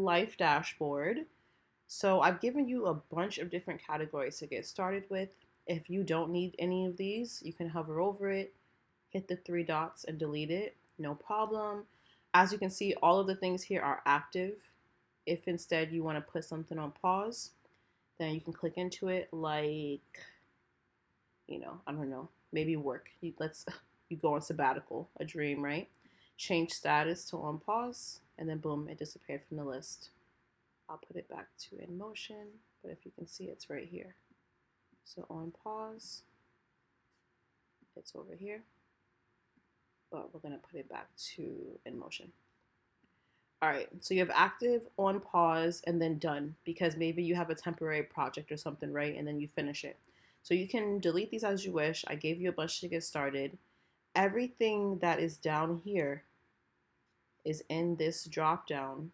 life dashboard. So I've given you a bunch of different categories to get started with. If you don't need any of these, you can hover over it, hit the three dots and delete it. No problem. As you can see, all of the things here are active. If instead you want to put something on pause, then you can click into it like, I don't know, maybe work. Let's you go on sabbatical, a dream, right? Change status to on pause, and then boom, it disappeared from the list. I'll put it back to in motion, but if you can see, it's right here. So on pause, it's over here, but we're gonna put it back to in motion. All right, so you have active, on pause, and then done, because maybe you have a temporary project or something, right? And then you finish it. So you can delete these as you wish. I gave you a bunch to get started. Everything that is down here is in this drop down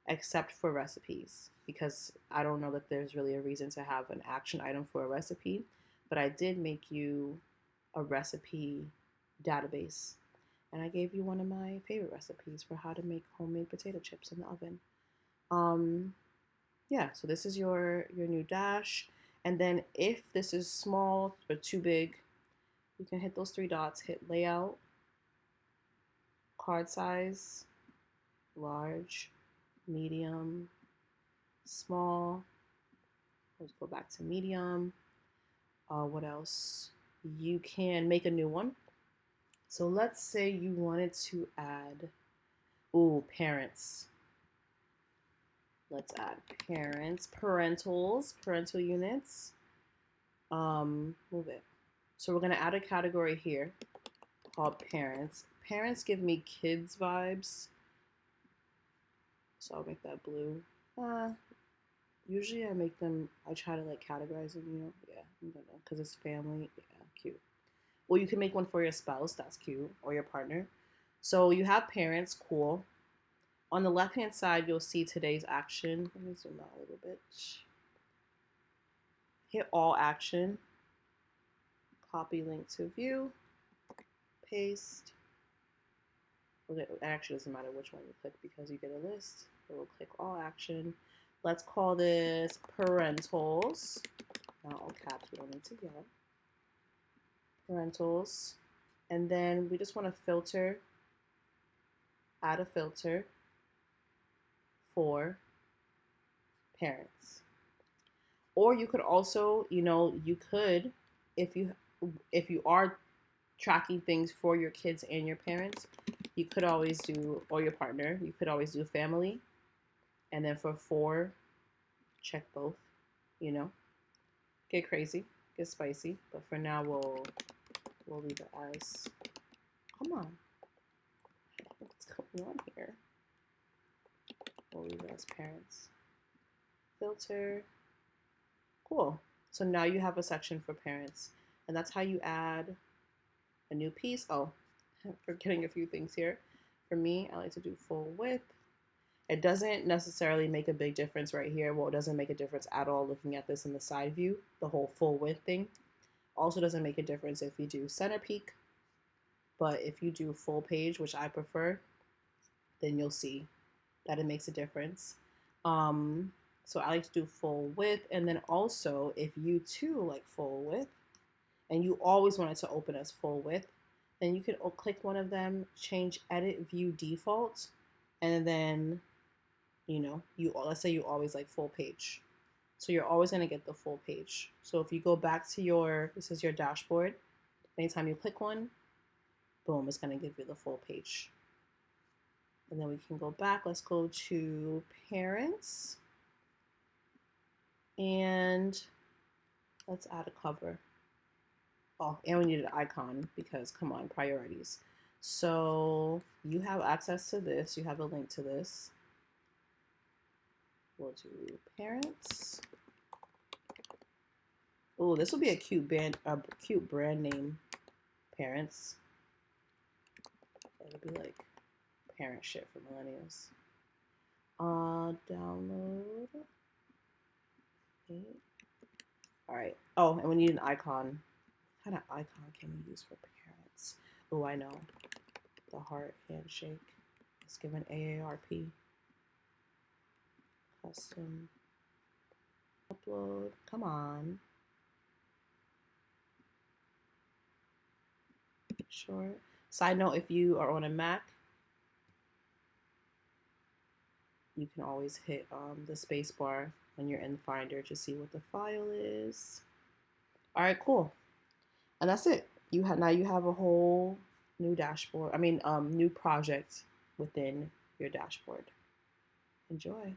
except for recipes, because I don't know that there's really a reason to have an action item for a recipe, but I did make you a recipe database, and I gave you one of my favorite recipes for how to make homemade potato chips in the oven. Yeah, so this is your new dash, and then if this is small or too big, you can hit those three dots, hit layout, card size, large, medium, small. Let's go back to medium. What else? You can make a new one. So let's say you wanted to add, parents. Let's add parents, parental units. Move it. So we're gonna add a category here called parents. Parents give me kids vibes, so I'll make that blue. Usually I try to like categorize them, yeah, I don't know, because it's family, yeah, cute. Well, you can make one for your spouse, that's cute, or your partner. So you have parents, cool. On the left hand side, you'll see today's action. Let me zoom out a little bit. Hit all action, copy link to view, paste. Well, it actually doesn't matter which one you click because you get a list. So we'll click all action. Let's call this parentals. Not all caps, we don't need to yell. Parentals. And then we just want to filter, add a filter for parents. Or you could also, if you are tracking things for your kids and your parents, you could always do, or your partner, you could always do family. And then for 4, check both, Get crazy, get spicy. But for now, we'll leave it as, come on. What's going on here? We'll leave it as parents. Filter. Cool. So now you have a section for parents. And that's how you add a new piece. Oh, I'm forgetting a few things here. For me, I like to do full width. It doesn't necessarily make a big difference right here. Well, it doesn't make a difference at all looking at this in the side view, the whole full width thing. Also doesn't make a difference if you do center peak, but if you do full page, which I prefer, then you'll see that it makes a difference. So I like to do full width, and then also if you too like full width, and you always want it to open as full width, then you can click one of them, change edit view default, and then let's say you always like full page. So you're always going to get the full page. So if you go back to this is your dashboard, anytime you click one, boom, it's going to give you the full page. And then we can go back. Let's go to parents. And let's add a cover. Oh, and we need an icon because, come on, priorities. So you have access to this. You have a link to this. We'll do parents. Oh, this will be a cute brand name. Parents. It'll be like parent shit for millennials. Download. Okay. All right. Oh, and we need an icon. What kind of icon can we use for parents? Oh, I know. The heart handshake. Let's give an AARP. Custom upload. Come on. Sure. Side note, if you are on a Mac, you can always hit the space bar when you're in Finder to see what the file is. All right, cool. And that's it. Now you have a whole new dashboard. I mean, new project within your dashboard. Enjoy.